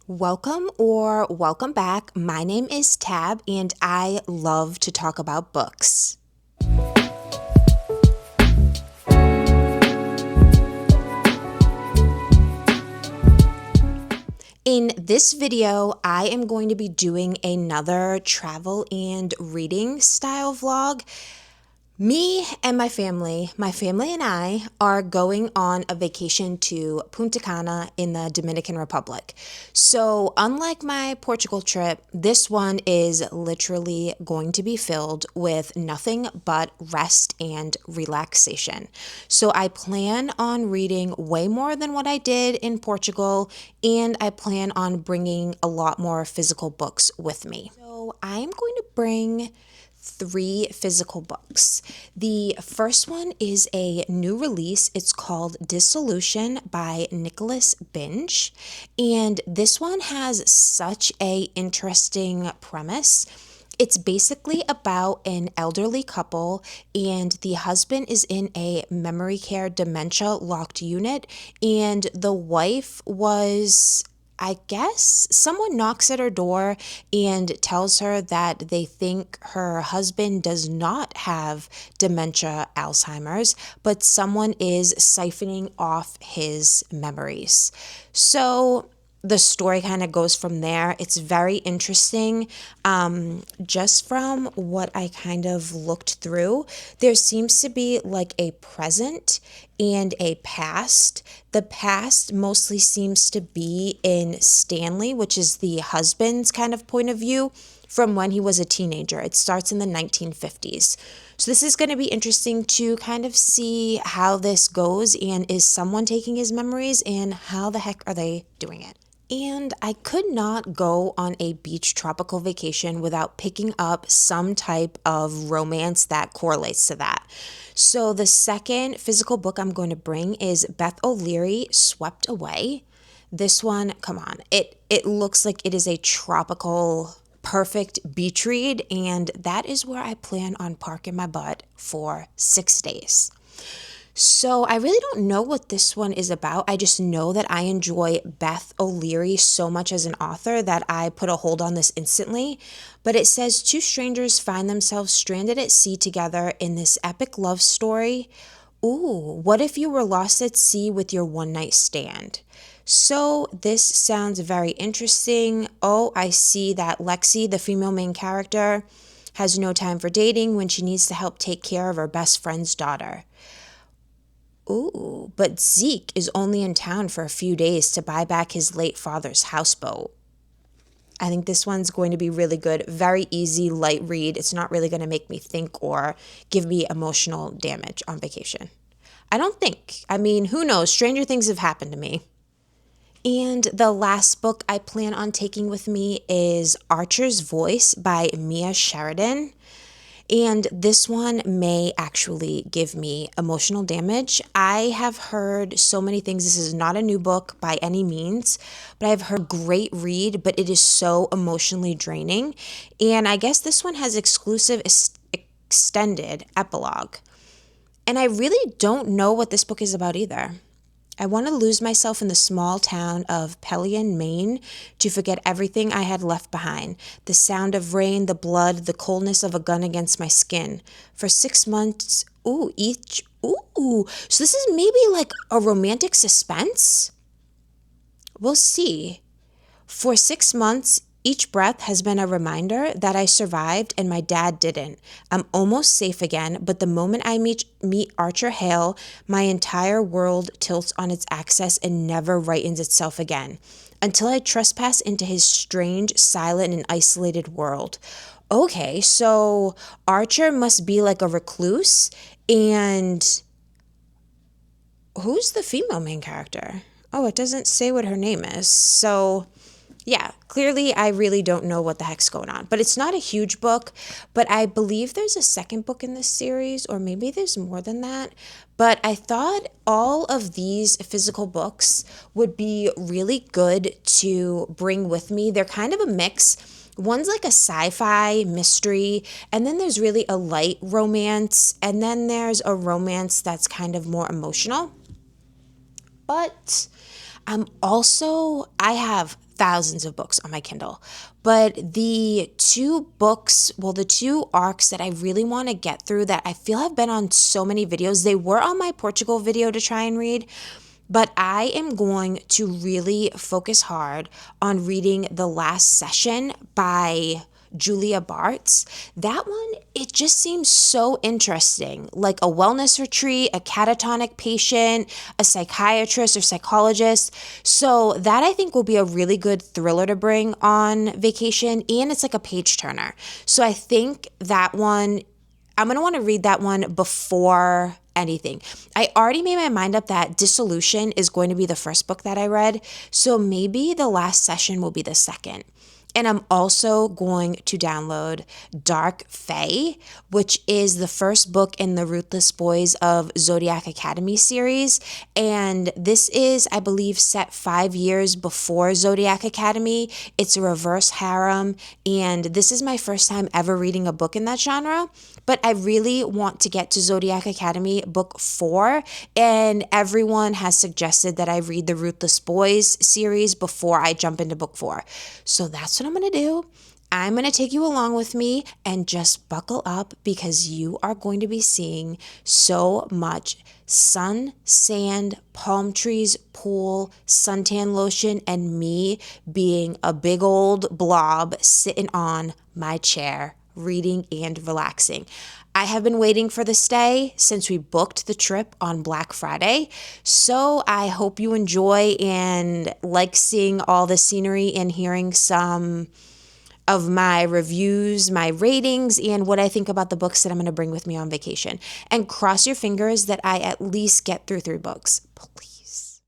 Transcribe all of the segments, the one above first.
Welcome or welcome back. My name is Tab and I love to talk about books. In this video, I am going to be doing another travel and reading style vlog. Me and my family and I are going on a vacation to Punta Cana in the Dominican Republic. So unlike my Portugal trip, this one is literally going to be filled with nothing but rest and relaxation. So I plan on reading way more than what I did in Portugal, and I plan on bringing a lot more physical books with me. So I'm going to bring 3 physical books. The first one is a new release. It's called Dissolution by Nicholas Binge. And this one has such a interesting premise. It's basically about an elderly couple, and the husband is in a memory care dementia locked unit, and the wife was, I guess, someone knocks at her door and tells her that they think her husband does not have dementia, Alzheimer's, but someone is siphoning off his memories. So the story kind of goes from there. It's very interesting. Just from what I kind of looked through, there seems to be like a present and a past. The past mostly seems to be in Stanley, which is the husband's kind of point of view from when he was a teenager. It starts in the 1950s. So this is going to be interesting to kind of see how this goes, and is someone taking his memories, and how the heck are they doing it? And I could not go on a beach tropical vacation without picking up some type of romance that correlates to that. So the second physical book I'm going to bring is Beth O'Leary, Swept Away. This one, come on, it looks like it is a tropical, perfect beach read, and that is where I plan on parking my butt for 6 days. So I really don't know what this one is about. I just know that I enjoy Beth O'Leary so much as an author that I put a hold on this instantly. But it says 2 strangers find themselves stranded at sea together in this epic love story. Ooh, what if you were lost at sea with your one-night stand? So this sounds very interesting. Oh, I see that Lexi, the female main character, has no time for dating when she needs to help take care of her best friend's daughter. Ooh, but Zeke is only in town for a few days to buy back his late father's houseboat. I think this one's going to be really good. Very easy, light read. It's not really going to make me think or give me emotional damage on vacation. I don't think. I mean, who knows? Stranger things have happened to me. And the last book I plan on taking with me is Archer's Voice by Mia Sheridan. And this one may actually give me emotional damage. I have heard so many things. This is not a new book by any means, but I've heard great read, but it is so emotionally draining. And I guess this one has exclusive extended epilogue. And I really don't know what this book is about either. I want to lose myself in the small town of Pelion, Maine, to forget everything I had left behind. The sound of rain, the blood, the coldness of a gun against my skin. For 6 months, so this is maybe like a romantic suspense? We'll see. For 6 months, each breath has been a reminder that I survived and my dad didn't. I'm almost safe again, but the moment I meet Archer Hale, my entire world tilts on its axis and never rightens itself again, until I trespass into his strange, silent, and isolated world. Okay, so Archer must be like a recluse, and who's the female main character? Oh, it doesn't say what her name is, so yeah, clearly I really don't know what the heck's going on. But it's not a huge book, but I believe there's a second book in this series, or maybe there's more than that. But I thought all of these physical books would be really good to bring with me. They're kind of a mix. One's like a sci-fi mystery, and then there's really a light romance, and then there's a romance that's kind of more emotional. But I have thousands of books on my Kindle, but the two arcs that I really want to get through that I feel have been on so many videos, they were on my Portugal video to try and read, but I am going to really focus hard on reading The Last Session by Julia Bartz. That one, it just seems so interesting. Like a wellness retreat, a catatonic patient, a psychiatrist or psychologist. So that I think will be a really good thriller to bring on vacation. And it's like a page turner. So I think that one, I'm going to want to read that one before anything. I already made my mind up that Dissolution is going to be the first book that I read. So maybe The Last Session will be the second. And I'm also going to download Dark Fae, which is the first book in the Ruthless Boys of Zodiac Academy series. And this is, I believe, set 5 years before Zodiac Academy. It's a reverse harem. And this is my first time ever reading a book in that genre. But I really want to get to Zodiac Academy book 4. And everyone has suggested that I read the Ruthless Boys series before I jump into book 4. So that's what I'm going to do. I'm going to take you along with me and just buckle up because you are going to be seeing so much sun, sand, palm trees, pool, suntan lotion, and me being a big old blob sitting on my chair, reading and relaxing. I have been waiting for this day since we booked the trip on Black Friday. So I hope you enjoy and like seeing all the scenery and hearing some of my reviews, my ratings, and what I think about the books that I'm going to bring with me on vacation. And cross your fingers that I at least get through 3 books, please.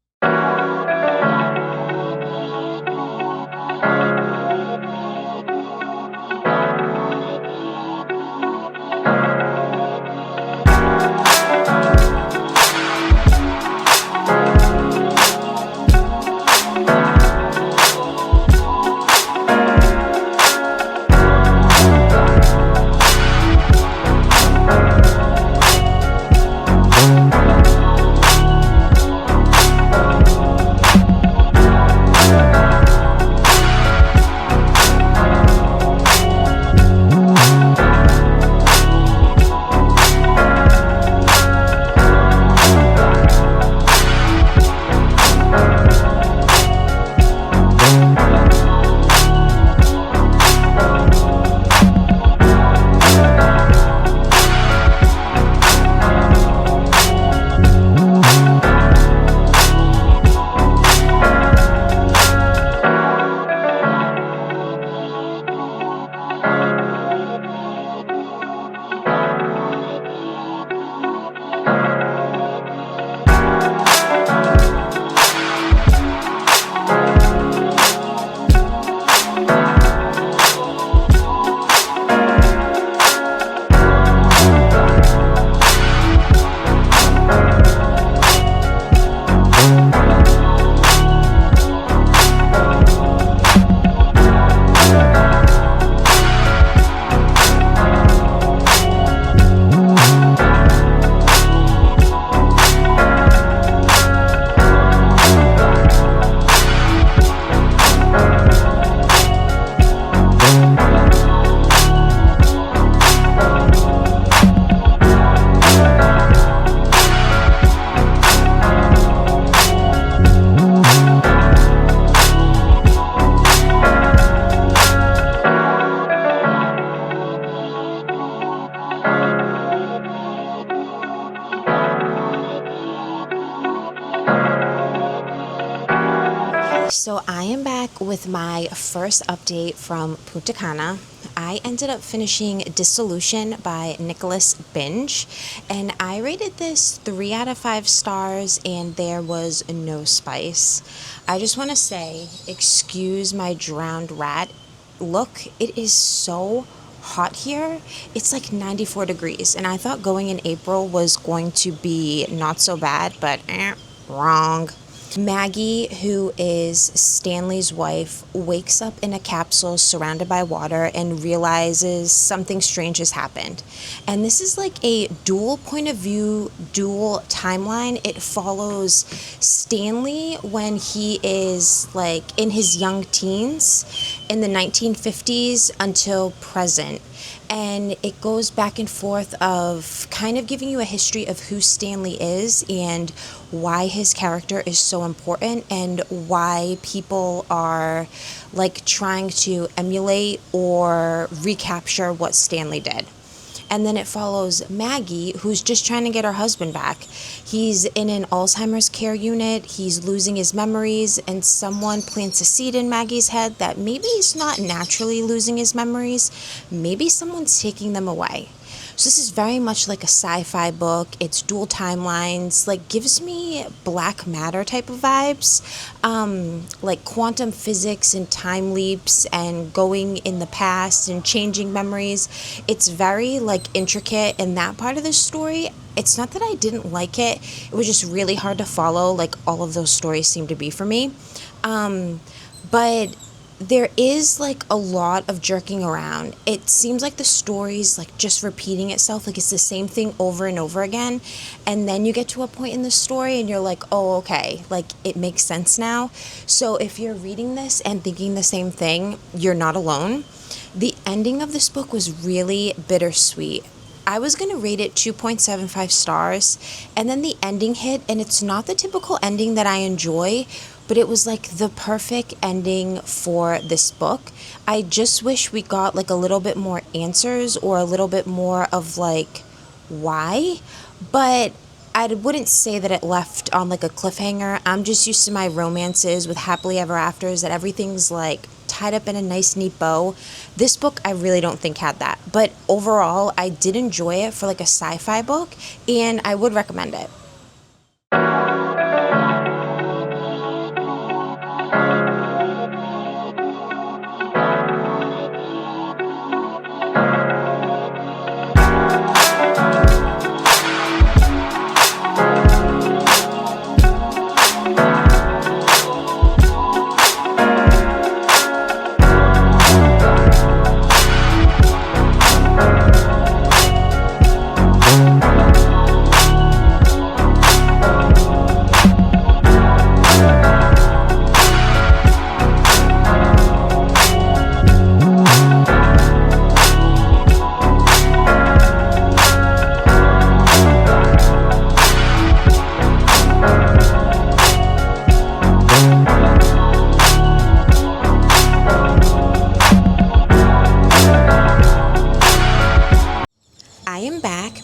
So I am back with my first update from Punta Cana. I ended up finishing Dissolution by Nicholas Binge, and I rated this 3 out of 5 stars, and there was no spice. I just want to say, excuse my drowned rat look. It is so hot here. It's like 94 degrees, and I thought going in April was going to be not so bad, but wrong. Maggie, who is Stanley's wife, wakes up in a capsule surrounded by water and realizes something strange has happened. And this is like a dual point of view, dual timeline. It follows Stanley when he is like in his young teens in the 1950s until present. And it goes back and forth of kind of giving you a history of who Stanley is and why his character is so important and why people are like trying to emulate or recapture what Stanley did. And then it follows Maggie, who's just trying to get her husband back. He's in an Alzheimer's care unit. He's losing his memories, and someone plants a seed in Maggie's head that maybe he's not naturally losing his memories. Maybe someone's taking them away. So this is very much like a sci-fi book. It's dual timelines, like gives me Black Matter type of vibes, like quantum physics and time leaps and going in the past and changing memories. It's very like intricate in that part of the story. It's not that I didn't like it. It was just really hard to follow, like all of those stories seem to be for me. But there is like a lot of jerking around. It seems like the story's like just repeating itself, like it's the same thing over and over again. And then you get to a point in the story and you're like, oh, okay, like it makes sense now. So if you're reading this and thinking the same thing, you're not alone. The ending of this book was really bittersweet. I was going to rate it 2.75 stars, and then the ending hit, and it's not the typical ending that I enjoy, but it was like the perfect ending for this book. I just wish we got like a little bit more answers or a little bit more of like why, but I wouldn't say that it left on like a cliffhanger. I'm just used to my romances with happily ever afters that everything's like tied up in a nice neat bow. This book I really don't think had that, but overall I did enjoy it for like a sci-fi book, and I would recommend it.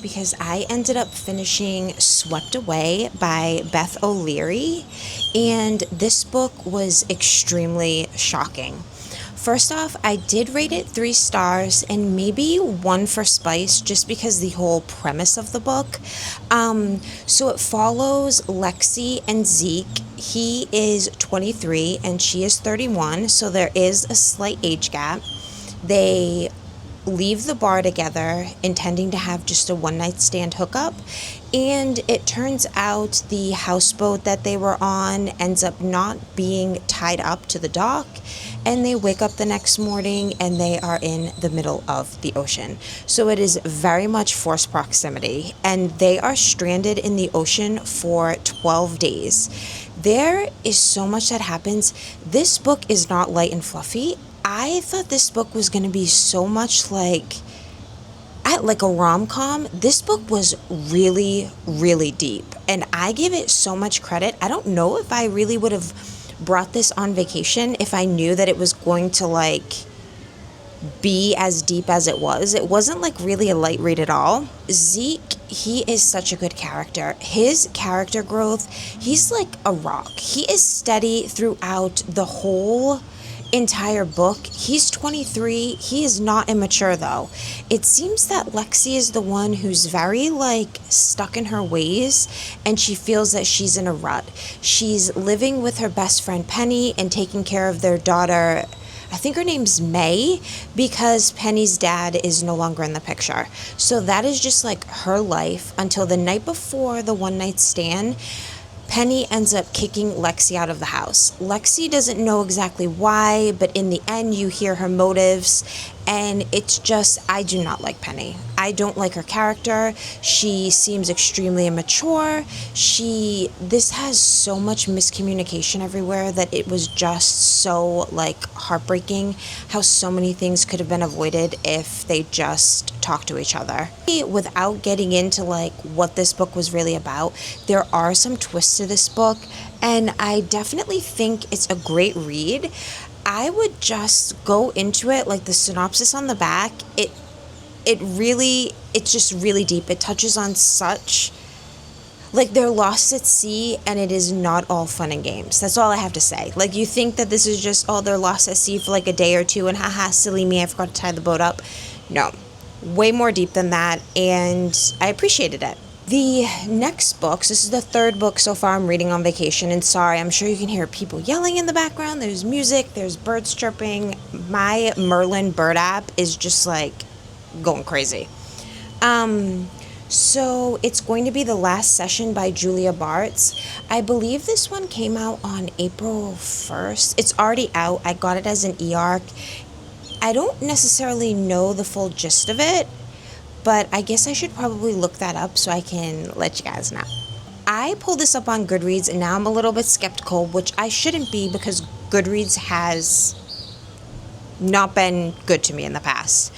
Because I ended up finishing Swept Away by Beth O'Leary, and this book was extremely shocking. First off, I did rate it 3 stars and maybe 1 for spice just because the whole premise of the book. So it follows Lexi and Zeke. He is 23 and she is 31, so there is a slight age gap. They leave the bar together intending to have just a one-night stand hookup, and it turns out the houseboat that they were on ends up not being tied up to the dock, and they wake up the next morning and they are in the middle of the ocean. So it is very much forced proximity, and they are stranded in the ocean for 12 days. There is so much that happens. This book is not light and fluffy. I thought this book was going to be so much like a rom-com. This book was really, really deep, and I give it so much credit. I don't know if I really would have brought this on vacation if I knew that it was going to like be as deep as it was. It wasn't like really a light read at all. Zeke, he is such a good character. His character growth, he's like a rock. He is steady throughout the whole entire book. He's 23. He is not immature though. It seems that Lexi is the one who's very like stuck in her ways, and she feels that she's in a rut. She's living with her best friend Penny and taking care of their daughter. I think her name's May, because Penny's dad is no longer in the picture. So that is just like her life until the night before the one night stand. Penny ends up kicking Lexi out of the house. Lexi doesn't know exactly why, but in the end you hear her motives, and it's just, I do not like Penny. I don't like her character. She seems extremely immature. This has so much miscommunication everywhere that it was just so heartbreaking how so many things could have been avoided if they just talked to each other. Without getting into what this book was really about, there are some twists to this book, and I definitely think it's a great read. I would just go into it the synopsis on the back. It's just really deep. It touches on such, they're lost at sea, and it is not all fun and games. That's all I have to say. You think that this is just, oh, they're lost at sea for a day or two, and haha, silly me, I forgot to tie the boat up. No, way more deep than that, and I appreciated it. The next books, this is the third book so far I'm reading on vacation, and sorry, I'm sure you can hear people yelling in the background. There's music, there's birds chirping. My Merlin bird app is just going crazy. So it's going to be The Last Session by Julia Bartz. I believe this one came out on April 1st. It's already out. I got it as an e-arc. I don't necessarily know the full gist of it, but I guess I should probably look that up so I can let you guys know. I pulled this up on Goodreads, and now I'm a little bit skeptical, which I shouldn't be because Goodreads has not been good to me in the past.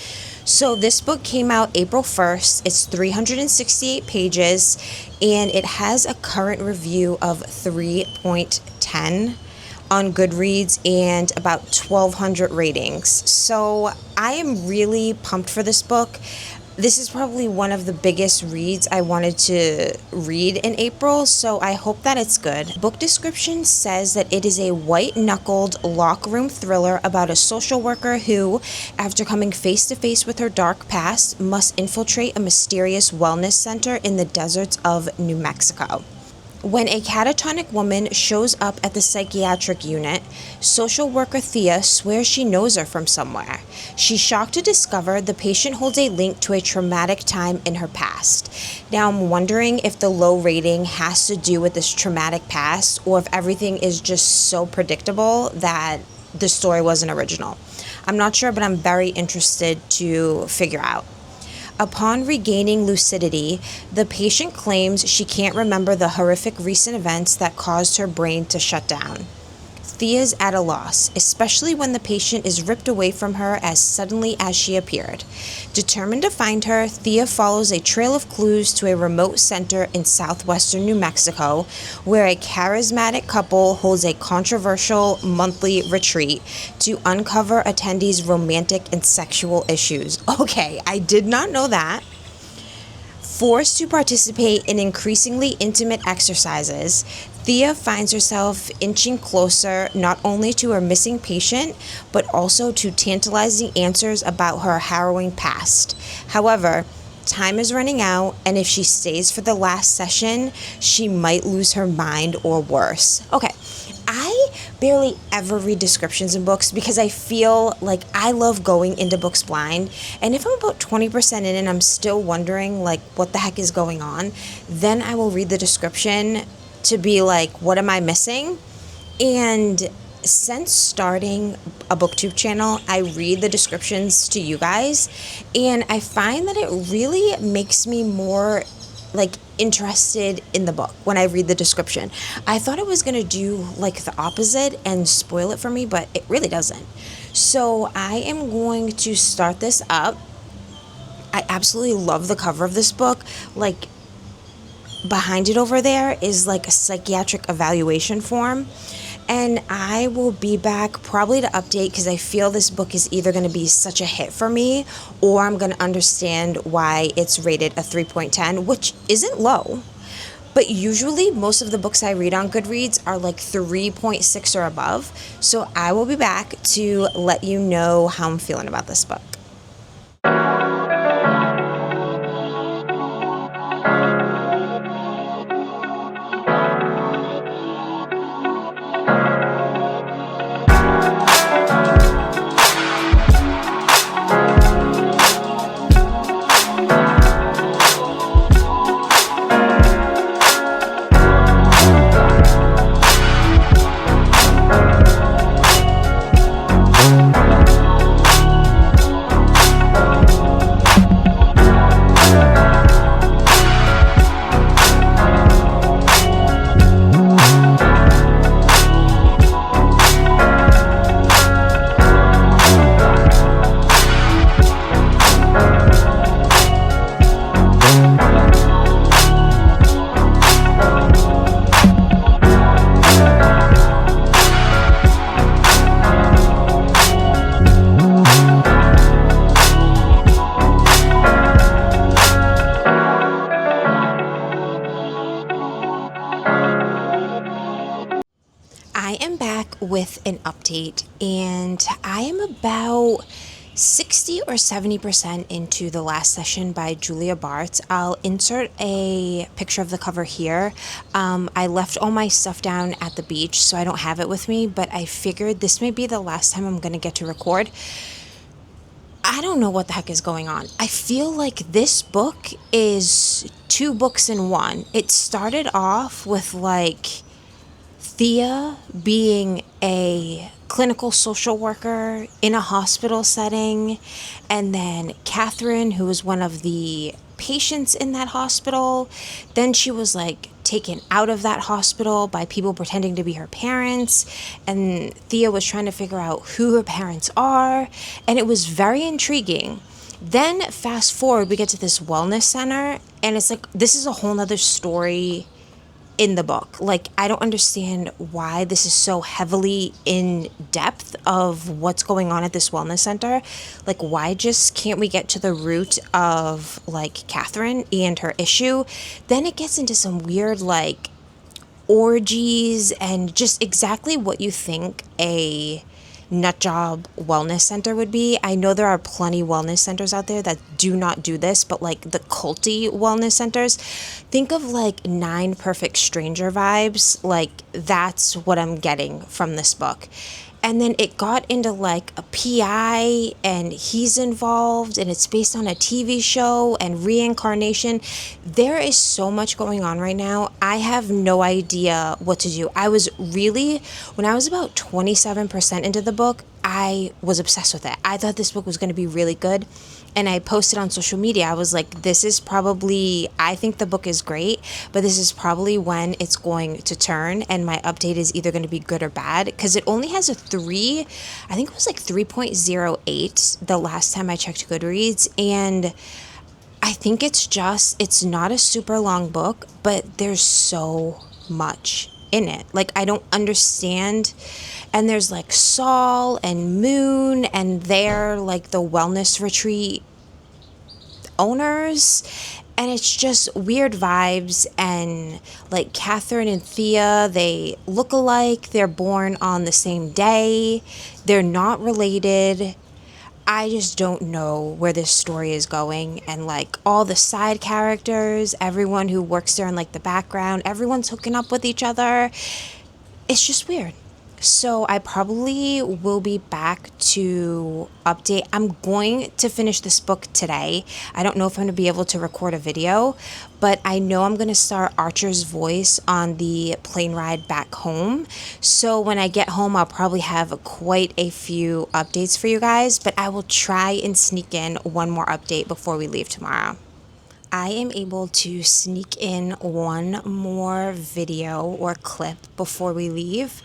So this book came out April 1st. It's 368 pages, and it has a current review of 3.10 on Goodreads and about 1,200 ratings. So I am really pumped for this book. This is probably one of the biggest reads I wanted to read in April, so I hope that it's good. Book description says that it is a white-knuckled locker room thriller about a social worker who, after coming face-to-face with her dark past, must infiltrate a mysterious wellness center in the deserts of New Mexico. When a catatonic woman shows up at the psychiatric unit, social worker Thea swears she knows her from somewhere. She's shocked to discover the patient holds a link to a traumatic time in her past. Now I'm wondering if the low rating has to do with this traumatic past, or if everything is just so predictable that the story wasn't original. I'm not sure, but I'm very interested to figure out. Upon regaining lucidity, the patient claims she can't remember the horrific recent events that caused her brain to shut down. Thea's at a loss, especially when the patient is ripped away from her as suddenly as she appeared. Determined to find her, Thea follows a trail of clues to a remote center in southwestern New Mexico, where a charismatic couple holds a controversial monthly retreat to uncover attendees' romantic and sexual issues. Okay, I did not know that. Forced to participate in increasingly intimate exercises, Thea finds herself inching closer not only to her missing patient, but also to tantalizing answers about her harrowing past. However, time is running out, and if she stays for the last session, she might lose her mind or worse. Okay, I barely ever read descriptions in books because I feel like I love going into books blind, and if I'm about 20% in and I'm still wondering what the heck is going on, then I will read the description to be what am I missing? And since starting a booktube channel, I read the descriptions to you guys, and I find that it really makes me more interested in the book when I read the description. I thought it was going to do the opposite and spoil it for me, but it really doesn't. So I am going to start this up. I absolutely love the cover of this book. Behind it over there is a psychiatric evaluation form. And I will be back probably to update because I feel this book is either going to be such a hit for me or I'm going to understand why it's rated a 3.10, which isn't low. But usually most of the books I read on Goodreads are 3.6 or above. So I will be back to let you know how I'm feeling about this book. update, and I am about 60 or 70% into the last session by Julia Bartz. I'll insert a picture of the cover here. I left all my stuff down at the beach, so I don't have it with me, but I figured this may be the last time I'm going to get to record. I don't know what the heck is going on. I feel like this book is two books in one. It started off with like Thea being a clinical social worker in a hospital setting, and then Catherine, who was one of the patients in that hospital, then she was like taken out of that hospital by people pretending to be her parents, and Thea was trying to figure out who her parents are, and it was very intriguing. Then fast forward, we get to this wellness center, and it's like this is a whole nother story in the book. Like, I don't understand why this is so heavily in depth of what's going on at this wellness center. Like, why just can't we get to the root of like Catherine and her issue? Then it gets into some weird like orgies and just exactly what you think a nut job wellness center would be. I know there are plenty wellness centers out there that do not do this, but like the culty wellness centers, think of like 9 Perfect Stranger vibes. Like, that's what I'm getting from this book. And then it got into like a PI, and he's involved, and it's based on a TV show and reincarnation. There is so much going on right now. I have no idea what to do. When I was about 27% into the book, I was obsessed with it. I thought this book was going to be really good. And I posted on social media, I was like, I think the book is great, but this is probably when it's going to turn, and my update is either going to be good or bad, because it only has a 3, I think it was like 3.08 the last time I checked Goodreads, and I think it's not a super long book, but there's so much in it. Like, I don't understand. And there's like Saul and Moon, and they're like the wellness retreat owners, and it's just weird vibes. And like Catherine and Thea, they look alike, they're born on the same day, they're not related. I just don't know where this story is going. And like all the side characters, everyone who works there in like the background, everyone's hooking up with each other. It's just weird. So I probably will be back to update. I'm going to finish this book today. I don't know if I'm going to be able to record a video, but I know I'm going to start Archer's voice on the plane ride back home. So when I get home, I'll probably have quite a few updates for you guys, but I will try and sneak in one more update before we leave tomorrow. I am able to sneak in one more video or clip before we leave.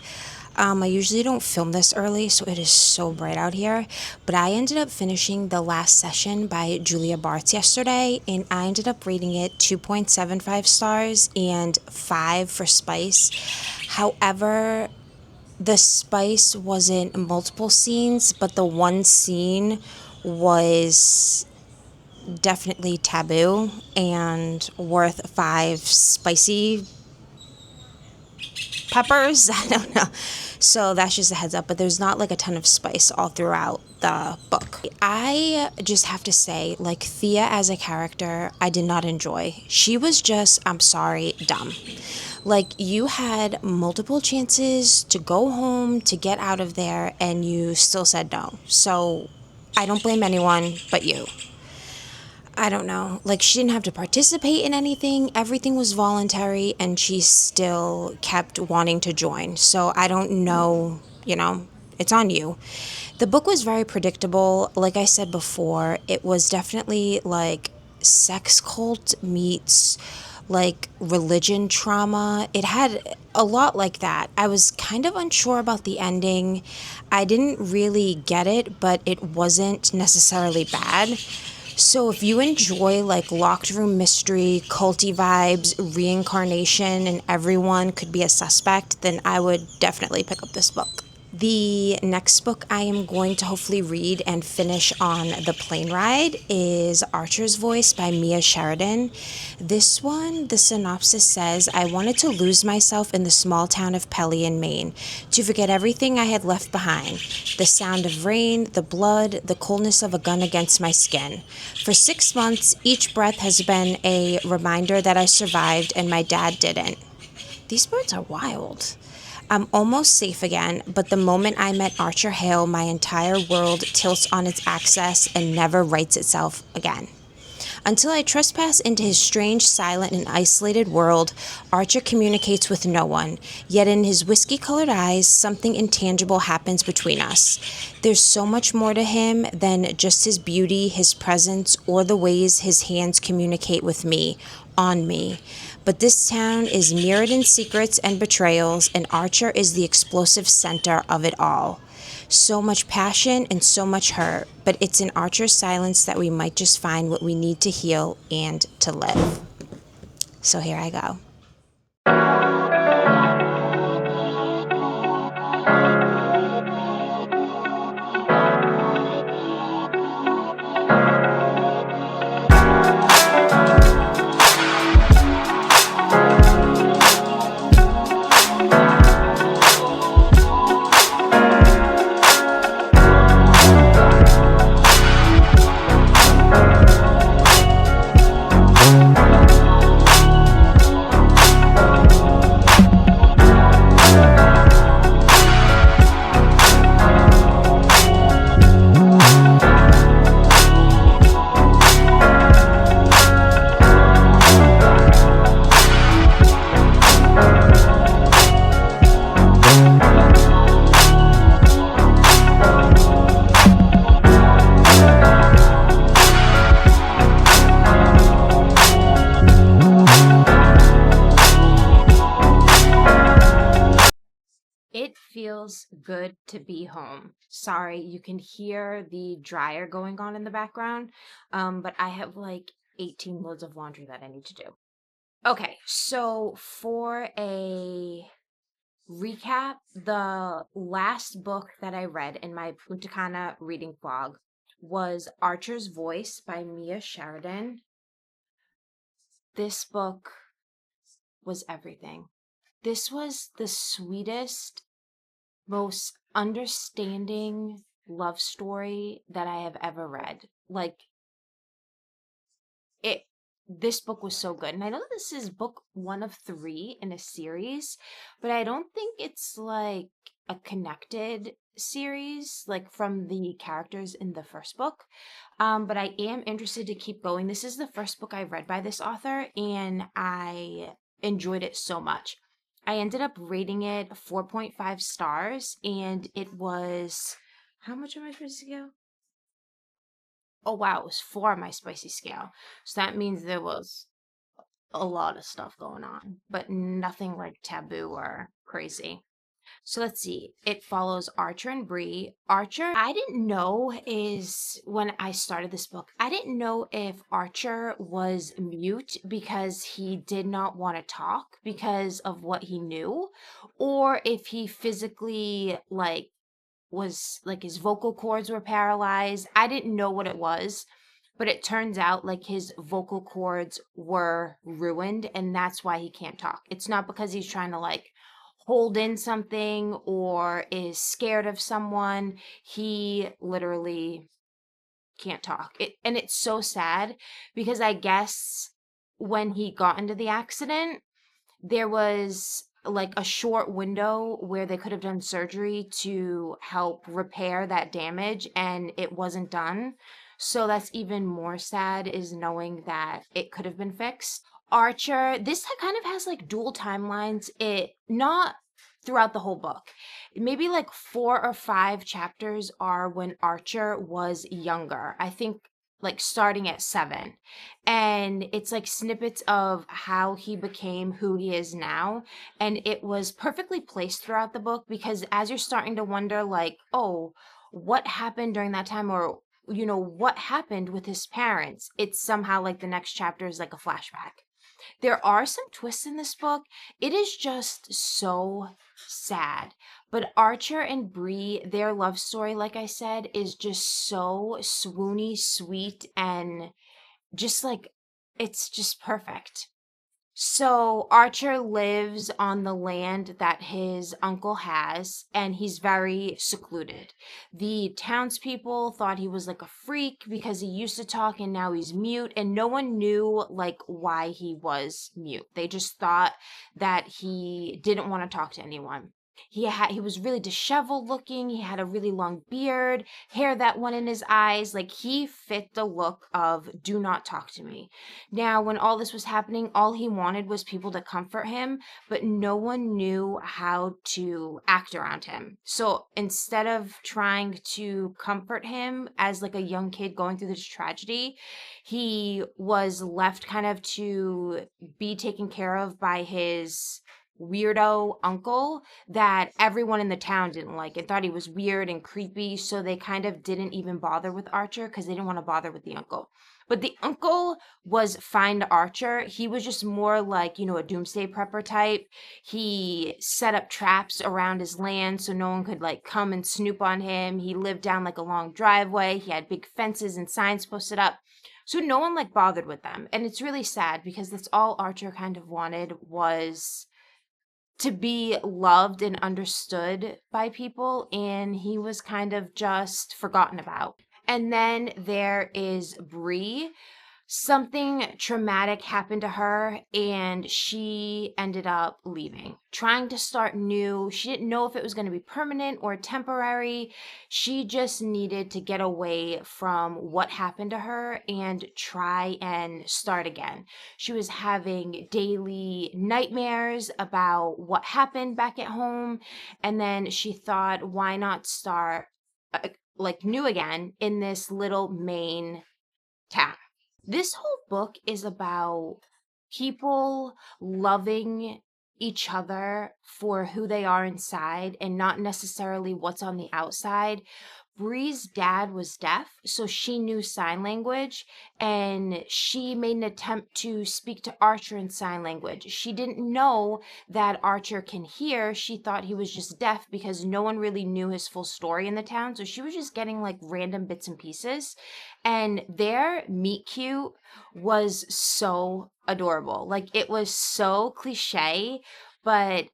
I usually don't film this early, so it is so bright out here, but I ended up finishing the last session by Julia Bartz yesterday, and I ended up rating it 2.75 stars and 5 for spice. However, the spice wasn't multiple scenes, but the one scene was definitely taboo and worth 5 spicy peppers. I don't know. So that's just a heads up, but there's not like a ton of spice all throughout the book. I just have to say, like, Thea as a character, I did not enjoy. She was just, I'm sorry, dumb. Like, you had multiple chances to go home, to get out of there, and you still said no. So I don't blame anyone but you. I don't know. Like, she didn't have to participate in anything. Everything was voluntary, and she still kept wanting to join. So I don't know, it's on you. The book was very predictable. Like I said before, it was definitely like sex cult meets like religion trauma. It had a lot like that. I was kind of unsure about the ending. I didn't really get it, but it wasn't necessarily bad. So if you enjoy like locked room mystery, culty vibes, reincarnation, and everyone could be a suspect, then I would definitely pick up this book. The next book I am going to hopefully read and finish on the plane ride is Archer's Voice by Mia Sheridan. This one, the synopsis says, I wanted to lose myself in the small town of Pelion, Maine, to forget everything I had left behind. The sound of rain, the blood, the coldness of a gun against my skin. For 6 months, each breath has been a reminder that I survived and my dad didn't. These birds are wild. I'm almost safe again, but the moment I met Archer Hale, my entire world tilts on its axis and never rights itself again. Until I trespass into his strange, silent, and isolated world, Archer communicates with no one, yet in his whiskey-colored eyes, something intangible happens between us. There's so much more to him than just his beauty, his presence, or the ways his hands communicate with me, on me. But this town is mirrored in secrets and betrayals, and Archer is the explosive center of it all. So much passion and so much hurt, but it's in Archer's silence that we might just find what we need to heal and to live. So here I go. It feels good to be home. Sorry, you can hear the dryer going on in the background, but I have like 18 loads of laundry that I need to do. Okay, so for a recap, the last book that I read in my Punta Cana reading vlog was Archer's Voice by Mia Sheridan. This book was everything. This was the sweetest, most understanding love story that I have ever read. Like, it this book was so good. And I know this is book 1 of 3 in a series, but I don't think it's like a connected series like from the characters in the first book. But I am interested to keep going. This is the first book I read by this author, and I enjoyed it so much. I ended up rating it 4.5 stars, and it was, how much on my spicy scale? Oh wow, it was 4 on my spicy scale. So that means there was a lot of stuff going on, but nothing like taboo or crazy. So let's see. It follows Archer and Bree. Archer, I didn't know is when I started this book, I didn't know if Archer was mute because he did not want to talk because of what he knew, or if he physically was like his vocal cords were paralyzed. I didn't know what it was, but it turns out like his vocal cords were ruined and that's why he can't talk. It's not because he's trying to like hold in something or is scared of someone. He literally can't talk. And it's so sad because I guess when he got into the accident, there was like a short window where they could have done surgery to help repair that damage and it wasn't done. So that's even more sad, is knowing that it could have been fixed. Archer, this kind of has like dual timelines. It not throughout the whole book. Maybe like 4 or 5 chapters are when Archer was younger. I think like starting at 7, and it's like snippets of how he became who he is now, and it was perfectly placed throughout the book because as you're starting to wonder like, oh, what happened during that time, or what happened with his parents, it's somehow like the next chapter is like a flashback. There are some twists in this book. It is just so sad. But Archer and Bree, their love story, like I said, is just so swoony, sweet, and just like it's just perfect. So Archer lives on the land that his uncle has, and he's very secluded. The townspeople thought he was like a freak because he used to talk and now he's mute, and no one knew like why he was mute. They just thought that he didn't want to talk to anyone. He was really disheveled looking. He had a really long beard, hair that went in his eyes. Like he fit the look of do not talk to me. Now, when all this was happening, all he wanted was people to comfort him, but no one knew how to act around him. So instead of trying to comfort him as like a young kid going through this tragedy, he was left kind of to be taken care of by his weirdo uncle that everyone in the town didn't like and thought he was weird and creepy. So they kind of didn't even bother with Archer because they didn't want to bother with the uncle. But the uncle was fine to Archer. He was just more like, you know, a doomsday prepper type. He set up traps around his land so no one could like come and snoop on him. He lived down like a long driveway. He had big fences and signs posted up. So no one like bothered with them. And it's really sad because that's all Archer kind of wanted was to be loved and understood by people, and he was kind of just forgotten about. And then there is Bree. Something traumatic happened to her and she ended up leaving, trying to start new. She didn't know if it was going to be permanent or temporary. She just needed to get away from what happened to her and try and start again. She was having daily nightmares about what happened back at home. And then she thought, why not start like new again in this little Maine town? This whole book is about people loving each other for who they are inside and not necessarily what's on the outside. Bree's dad was deaf, so she knew sign language, and she made an attempt to speak to Archer in sign language. She didn't know that Archer can hear. She thought he was just deaf because no one really knew his full story in the town, so she was just getting like random bits and pieces. And their meet cute was so adorable. Like it was so cliche, but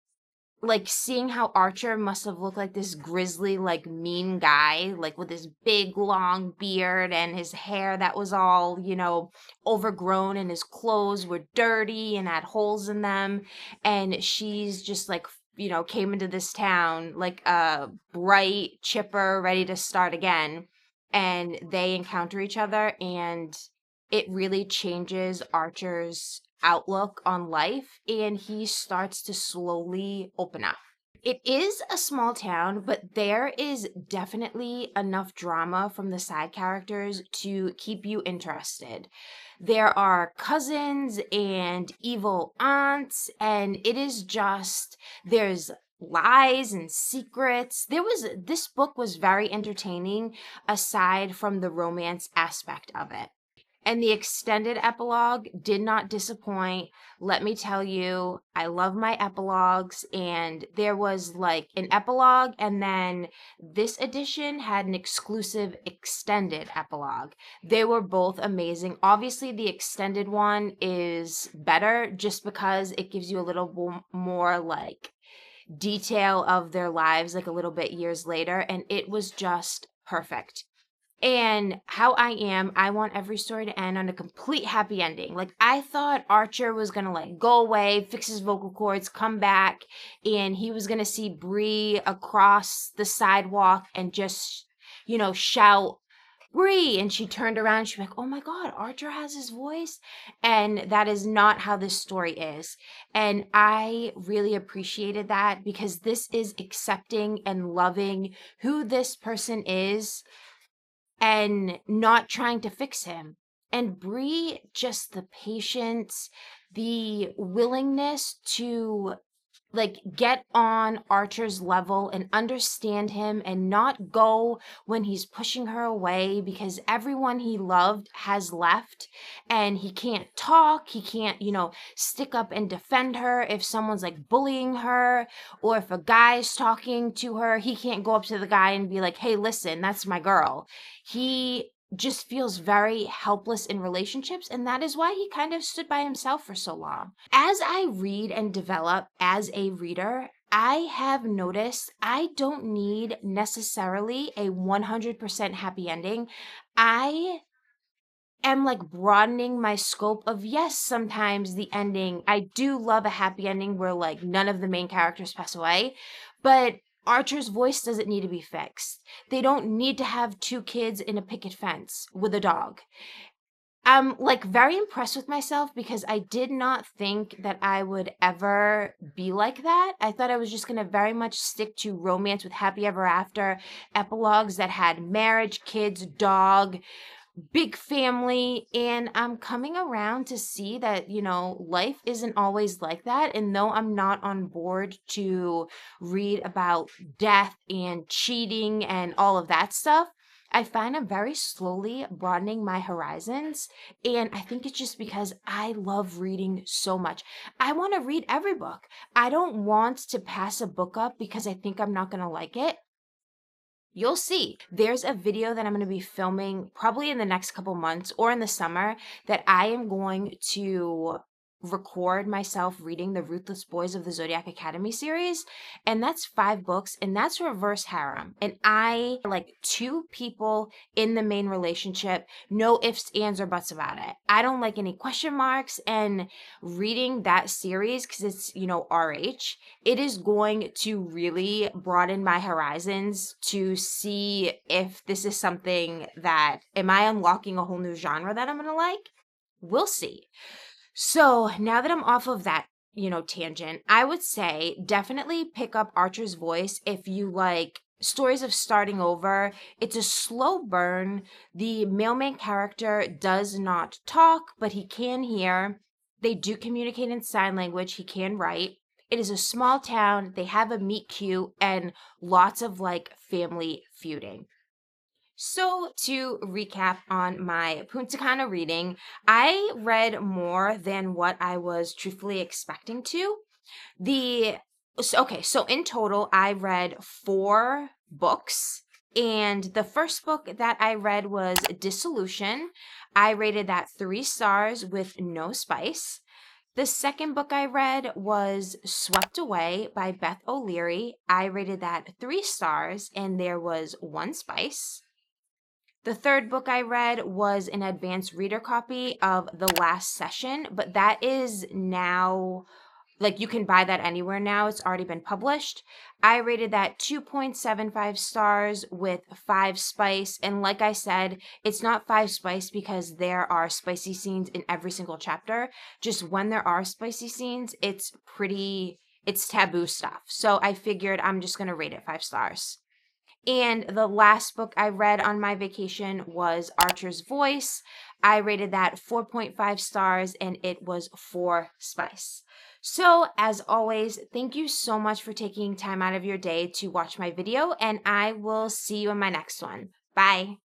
like seeing how Archer must have looked like this grizzly, like mean guy, like with his big long beard and his hair that was all, you know, overgrown, and his clothes were dirty and had holes in them. And she's just like, you know, came into this town like a bright, chipper, ready to start again. And they encounter each other, and it really changes Archer's outlook on life, and he starts to slowly open up. It is a small town, but there is definitely enough drama from the side characters to keep you interested. There are cousins and evil aunts, and it is just, there's lies and secrets. This book was very entertaining aside from the romance aspect of it. And the extended epilogue did not disappoint. Let me tell you, I love my epilogues. And there was like an epilogue, and then this edition had an exclusive extended epilogue. They were both amazing. Obviously, the extended one is better just because it gives you a little more like detail of their lives, like a little bit years later. And it was just perfect. And how I want every story to end on a complete happy ending. Like, I thought Archer was gonna, like, go away, fix his vocal cords, come back, and he was gonna see Bree across the sidewalk and just, you know, shout, Bree! And she turned around, she'd be like, oh my God, Archer has his voice? And that is not how this story is. And I really appreciated that because this is accepting and loving who this person is and not trying to fix him. And Bree, just the patience, the willingness to like get on Archer's level and understand him and not go when he's pushing her away because everyone he loved has left and he can't talk, he can't, stick up and defend her if someone's like bullying her, or if a guy's talking to her, he can't go up to the guy and be like, "Hey, listen, that's my girl." He just feels very helpless in relationships, and that is why he kind of stood by himself for so long. As I read and develop as a reader, I have noticed I don't need necessarily a 100% happy ending. I am like broadening my scope of, yes, sometimes the ending, I do love a happy ending where like none of the main characters pass away, but Archer's voice doesn't need to be fixed. They don't need to have two kids in a picket fence with a dog. I'm like very impressed with myself because I did not think that I would ever be like that. I thought I was just going to very much stick to romance with happy ever after epilogues that had marriage, kids, dog, big family, and I'm coming around to see that, life isn't always like that. And though I'm not on board to read about death and cheating and all of that stuff, I find I'm very slowly broadening my horizons. And I think it's just because I love reading so much. I want to read every book. I don't want to pass a book up because I think I'm not going to like it. You'll see. There's a video that I'm going to be filming probably in the next couple months or in the summer that I am going to record myself reading the Ruthless Boys of the Zodiac Academy series. And that's 5 books, and that's reverse harem. And I like 2 people in the main relationship, no ifs, ands, or buts about it. I don't like any question marks. And reading that series, because it's, RH, it is going to really broaden my horizons to see if this is something that, am I unlocking a whole new genre that I'm going to like? We'll see. So now that I'm off of that, tangent, I would say definitely pick up Archer's Voice if you like stories of starting over. It's a slow burn. The mailman character does not talk, but he can hear. They do communicate in sign language. He can write. It is a small town. They have a meet cute and lots of like family feuding. So, to recap on my Punta Cana reading, I read more than what I was truthfully expecting to. So in total, I read 4 books. And the first book that I read was Dissolution. I rated that 3 stars with no spice. The second book I read was Swept Away by Beth O'Leary. I rated that 3 stars and there was 1 spice. The third book I read was an advanced reader copy of The Last Session, but that is now, like, you can buy that anywhere now. It's already been published. I rated that 2.75 stars with 5 spice. And like I said, it's not 5 spice because there are spicy scenes in every single chapter. Just when there are spicy scenes, it's taboo stuff. So I figured I'm just going to rate it 5 stars. And the last book I read on my vacation was Archer's Voice. I rated that 4.5 stars and it was 4 spice. So as always, thank you so much for taking time out of your day to watch my video, and I will see you in my next one. Bye.